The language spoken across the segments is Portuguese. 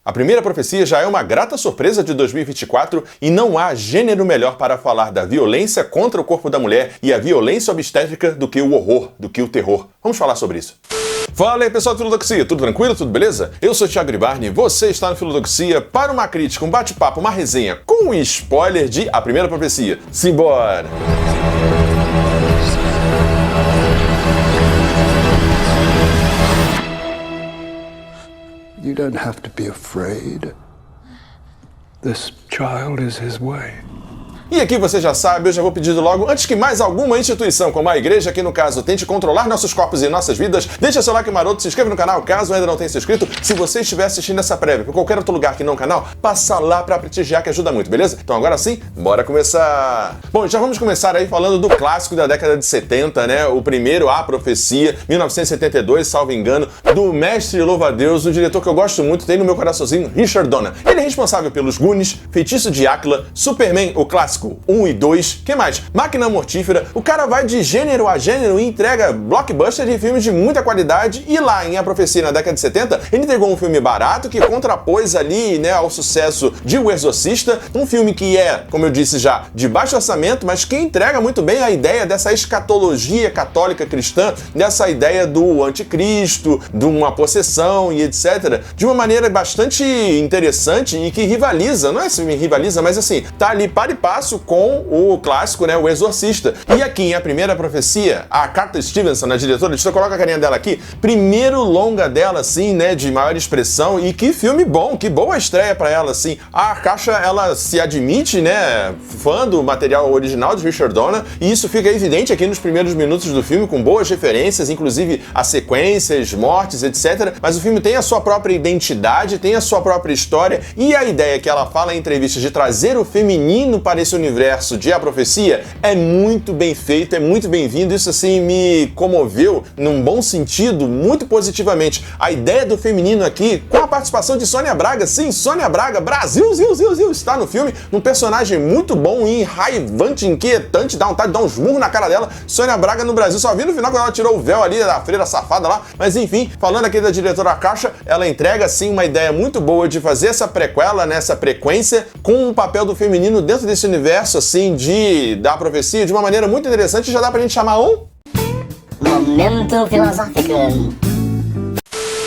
A Primeira Profecia já é uma grata surpresa de 2024 e não há gênero melhor para falar da violência contra o corpo da mulher e a violência obstétrica do que o horror, do que o terror. Vamos falar sobre isso. Fala aí pessoal do Filodoxia, tudo tranquilo, tudo beleza? Eu sou o Thiago Gribarni, você está no Filodoxia para uma crítica, um bate-papo, uma resenha com um spoiler de A Primeira Profecia. Simbora! You don't have to be afraid. This child is his way. E aqui você já sabe, eu já vou pedindo logo, antes que mais alguma instituição, como a igreja aqui no caso, tente controlar nossos corpos e nossas vidas, deixa seu like maroto, se inscreve no canal caso ainda não tenha se inscrito. Se você estiver assistindo essa prévia por qualquer outro lugar que não o canal, passa lá pra prestigiar que ajuda muito, beleza? Então agora sim, bora começar! Bom, já vamos começar aí falando do clássico da década de 70, né? O primeiro, A Profecia, 1972, salvo engano, do mestre louva-a-Deus, um diretor que eu gosto muito, tem no meu coraçãozinho, Richard Donner. Ele é responsável pelos Goonies, Feitiço de Áquila, Superman, o clássico 1 e 2, que mais? Máquina Mortífera, o cara vai de gênero a gênero e entrega blockbuster de filmes de muita qualidade, e lá em A Profecia na década de 70, ele entregou um filme barato que contrapôs ali, né, ao sucesso de O Exorcista, um filme que é, como eu disse já, de baixo orçamento, mas que entrega muito bem a ideia dessa escatologia católica cristã, dessa ideia do anticristo, de uma possessão e etc, de uma maneira bastante interessante e que rivaliza, não é se rivaliza, mas assim, tá ali par e passo com o clássico, né, O Exorcista. E aqui em A Primeira Profecia, a Carter Stevenson, a diretora, deixa eu colocar a carinha dela aqui, primeiro longa dela, assim, né, de maior expressão, e que filme bom, que boa estreia pra ela, assim. A Caixa, ela se admite, né, fã do material original de Richard Donner, e isso fica evidente aqui nos primeiros minutos do filme, com boas referências, inclusive a sequências, mortes, etc. Mas o filme tem a sua própria identidade, tem a sua própria história, e a ideia que ela fala em entrevistas de trazer o feminino para esse universo de A Profecia é muito bem feito, é muito bem-vindo. Isso assim me comoveu num bom sentido, muito positivamente. A ideia do feminino aqui, com a participação de Sônia Braga, sim, Sônia Braga, Brasil, está no filme, um personagem muito bom e enraivante, inquietante, dá vontade de dar uns murros na cara dela. Sônia Braga no Brasil, só vi no final quando ela tirou o véu ali da freira safada lá, mas enfim, falando aqui da diretora Caixa, ela entrega sim uma ideia muito boa de fazer essa prequela, nessa frequência, com o papel do feminino dentro desse universo assim da profecia de uma maneira muito interessante. Já dá pra gente chamar um Momento Filosófico.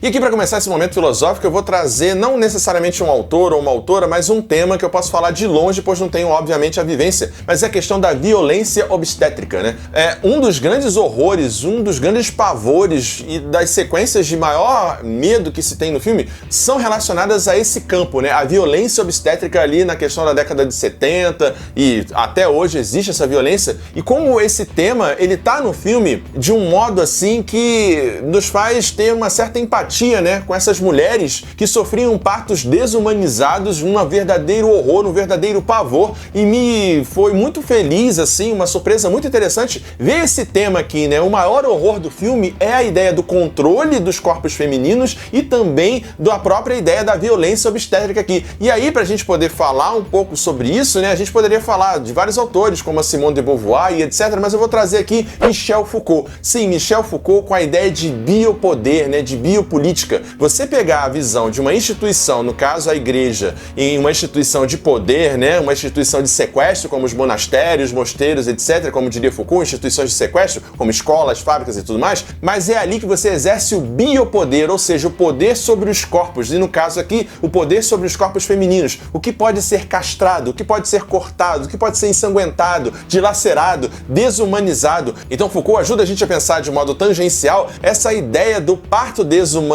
E aqui para começar esse momento filosófico eu vou trazer não necessariamente um autor ou uma autora, mas um tema que eu posso falar de longe, pois não tenho obviamente a vivência, mas é a questão da violência obstétrica, né? É um dos grandes horrores, um dos grandes pavores e das sequências de maior medo que se tem no filme são relacionadas a esse campo, né? A violência obstétrica ali na questão da década de 70 e até hoje existe essa violência, e como esse tema ele tá no filme de um modo assim que nos faz ter uma certa empatia, né, com essas mulheres que sofriam partos desumanizados, um verdadeiro horror, um verdadeiro pavor, e me foi muito feliz, assim, uma surpresa muito interessante ver esse tema aqui, né? O maior horror do filme é a ideia do controle dos corpos femininos e também da própria ideia da violência obstétrica aqui. E aí, pra gente poder falar um pouco sobre isso, né, a gente poderia falar de vários autores, como a Simone de Beauvoir e etc, mas eu vou trazer aqui Michel Foucault. Sim, Michel Foucault com a ideia de biopoder, né, de biopolítica. Você pegar a visão de uma instituição, no caso a igreja, em uma instituição de poder, né, uma instituição de sequestro, como os monastérios, mosteiros, etc, como diria Foucault, instituições de sequestro, como escolas, fábricas e tudo mais, mas é ali que você exerce o biopoder, ou seja, o poder sobre os corpos, e no caso aqui, o poder sobre os corpos femininos, o que pode ser castrado, o que pode ser cortado, o que pode ser ensanguentado, dilacerado, desumanizado. Então Foucault ajuda a gente a pensar de modo tangencial essa ideia do parto desumanizado,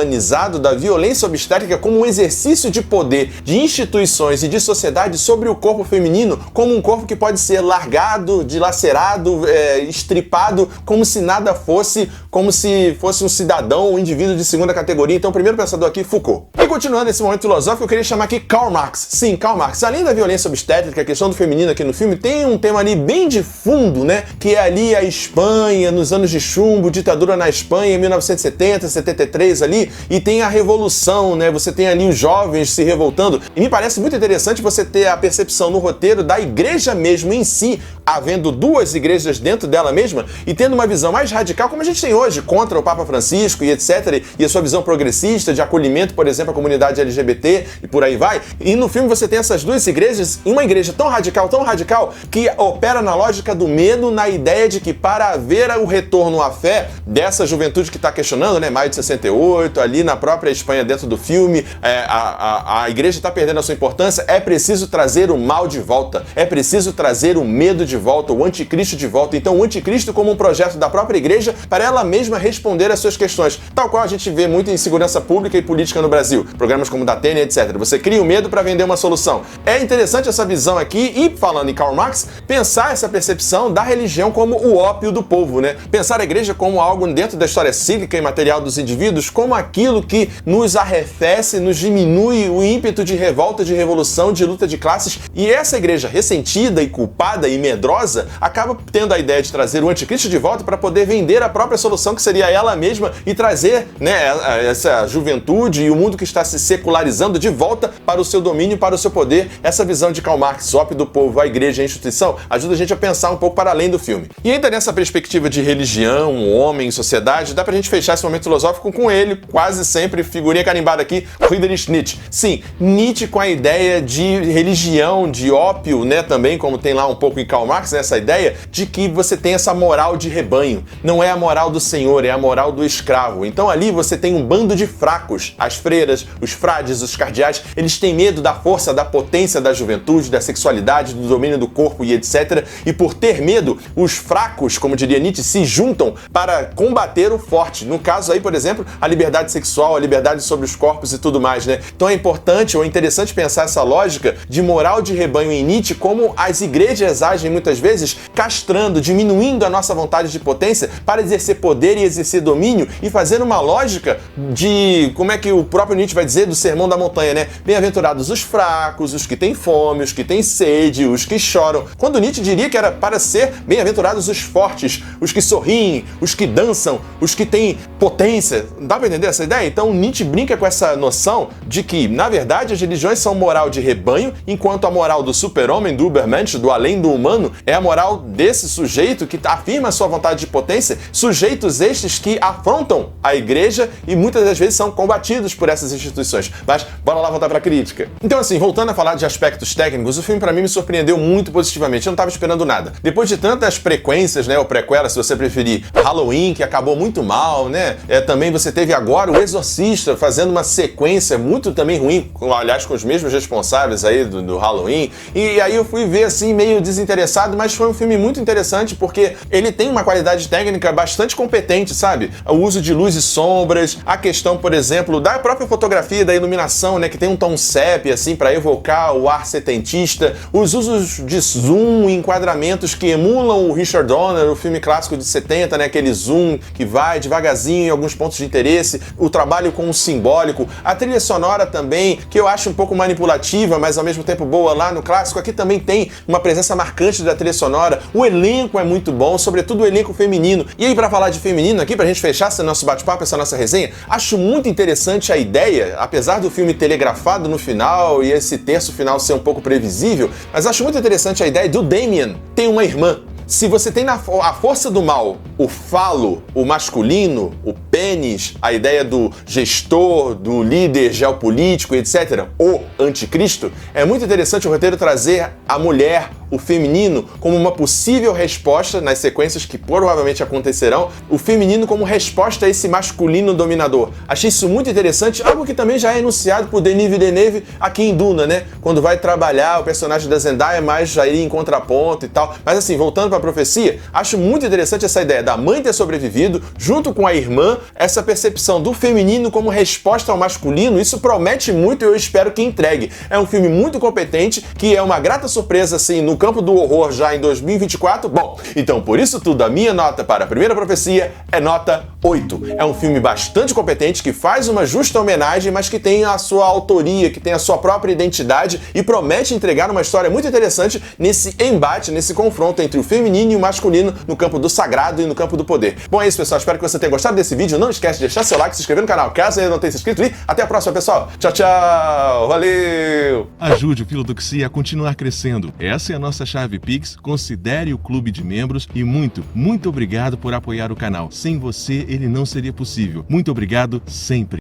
da violência obstétrica como um exercício de poder de instituições e de sociedade sobre o corpo feminino, como um corpo que pode ser largado, dilacerado, estripado, como se nada fosse, como se fosse um cidadão, um indivíduo de segunda categoria. Então o primeiro pensador aqui, Foucault. E continuando esse momento filosófico, eu queria chamar aqui Karl Marx. Sim, Karl Marx. Além da violência obstétrica, a questão do feminino aqui no filme, tem um tema ali bem de fundo, né? Que é ali a Espanha, nos anos de chumbo, ditadura na Espanha, em 1970, 73 ali, ali e tem a revolução, né? Você tem ali os jovens se revoltando. E me parece muito interessante você ter a percepção no roteiro da igreja mesmo em si, havendo duas igrejas dentro dela mesma e tendo uma visão mais radical, como a gente tem hoje, contra o Papa Francisco e etc. E a sua visão progressista de acolhimento, por exemplo, à comunidade LGBT e por aí vai. E no filme você tem essas duas igrejas, uma igreja tão radical, que opera na lógica do medo, na ideia de que para haver o retorno à fé dessa juventude que está questionando, né, maio de 68, ali na própria Espanha dentro do filme, a igreja está perdendo a sua importância, é preciso trazer o mal de volta, é preciso trazer o medo de volta, o anticristo de volta. Então o anticristo como um projeto da própria igreja para ela mesma responder às suas questões, tal qual a gente vê muito em segurança pública e política no Brasil, programas como da Datena, etc. Você cria o medo para vender uma solução. É interessante essa visão aqui e, falando em Karl Marx, pensar essa percepção da religião como o ópio do povo, né? Pensar a igreja como algo dentro da história cíclica e material dos indivíduos, como aquilo que nos arrefece, nos diminui o ímpeto de revolta, de revolução, de luta de classes. E essa igreja ressentida e culpada e medrosa acaba tendo a ideia de trazer o anticristo de volta para poder vender a própria solução, que seria ela mesma, e trazer, né, essa juventude e o mundo que está se secularizando de volta para o seu domínio, para o seu poder. Essa visão de Karl Marx, ópio do povo, a igreja, a instituição, ajuda a gente a pensar um pouco para além do filme. E ainda nessa perspectiva de religião, homem, sociedade, dá pra gente fechar esse momento filosófico com ele, quase sempre, figurinha carimbada aqui, Friedrich Nietzsche. Sim, Nietzsche com a ideia de religião, de ópio, né, também, como tem lá um pouco em Karl Marx, né, essa ideia de que você tem essa moral de rebanho. Não é a moral do senhor, é a moral do escravo. Então ali você tem um bando de fracos, as freiras, os frades, os cardeais, eles têm medo da força, da potência da juventude, da sexualidade, do domínio do corpo e etc. E por ter medo, os fracos, como diria Nietzsche, se juntam para combater o forte. No caso aí, por exemplo, a liberdade sexual, a liberdade sobre os corpos e tudo mais, né? Então é importante ou interessante pensar essa lógica de moral de rebanho em Nietzsche, como as igrejas agem muitas vezes castrando, diminuindo a nossa vontade de potência para exercer poder e exercer domínio e fazer uma lógica de, como é que o próprio Nietzsche vai dizer, do Sermão da Montanha, né? Bem-aventurados os fracos, os que têm fome, os que têm sede, os que choram. Quando Nietzsche diria que era para ser bem-aventurados os fortes, os que sorriem, os que dançam, os que têm potência. Dá para entender essa ideia? Então Nietzsche brinca com essa noção de que, na verdade, as religiões são moral de rebanho, enquanto a moral do super-homem, do Übermensch, do além do humano, é a moral desse sujeito que afirma a sua vontade de potência, sujeitos estes que afrontam a igreja e muitas das vezes são combatidos por essas instituições. Mas bora lá voltar para a crítica. Então assim, voltando a falar de aspectos técnicos, o filme para mim me surpreendeu muito positivamente, eu não estava esperando nada. Depois de tantas frequências, né, ou prequela, se você preferir, Halloween, que acabou muito mal, né, também você teve agora o Exorcista fazendo uma sequência muito também ruim, aliás, com os mesmos responsáveis aí do Halloween, e aí eu fui ver assim, meio desinteressado, mas foi um filme muito interessante porque ele tem uma qualidade técnica bastante competente, sabe? O uso de luz e sombras, a questão, por exemplo, da própria fotografia, da iluminação, né, que tem um tom sépia, assim, para evocar o ar setentista, os usos de zoom e enquadramentos que emulam o Richard Donner, o filme clássico de 70, né, aquele zoom que vai devagarzinho em alguns pontos de interesse, o trabalho com o simbólico, a trilha sonora também, que eu acho um pouco manipulativa, mas ao mesmo tempo boa lá no clássico, aqui também tem uma presença marcante da trilha sonora, o elenco é muito bom, sobretudo o elenco feminino. E aí, para falar de feminino aqui, pra gente fechar esse nosso bate-papo, essa nossa resenha, acho muito interessante a ideia, apesar do filme telegrafado no final e esse terço final ser um pouco previsível, mas acho muito interessante a ideia do Damien ter uma irmã. Se você tem a força do mal, o falo, o masculino, o pênis, a ideia do gestor, do líder geopolítico, etc., o anticristo, é muito interessante o roteiro trazer a mulher, o feminino, como uma possível resposta nas sequências que provavelmente acontecerão, o feminino como resposta a esse masculino dominador. Achei isso muito interessante, algo que também já é enunciado por Denis Villeneuve aqui em Duna, né? Quando vai trabalhar o personagem da Zendaya, mais já iria em contraponto e tal. Mas assim, voltando para a profecia, acho muito interessante essa ideia da mãe ter sobrevivido, junto com a irmã, essa percepção do feminino como resposta ao masculino, isso promete muito e eu espero que entregue. É um filme muito competente, que é uma grata surpresa, assim, no campo do horror já em 2024? Bom, então por isso tudo, a minha nota para A Primeira Profecia é nota 8. É um filme bastante competente, que faz uma justa homenagem, mas que tem a sua autoria, que tem a sua própria identidade e promete entregar uma história muito interessante nesse embate, nesse confronto entre o feminino e o masculino no campo do sagrado e no campo do poder. Bom, é isso, pessoal. Espero que você tenha gostado desse vídeo. Não esquece de deixar seu like, se inscrever no canal caso ainda não tenha se inscrito e até a próxima, pessoal. Tchau, tchau. Valeu! Ajude o Filodoxia a continuar crescendo. Essa é a nossa chave Pix. Considere o clube de membros e muito obrigado por apoiar o canal. Sem você, ele não seria possível. Muito obrigado sempre.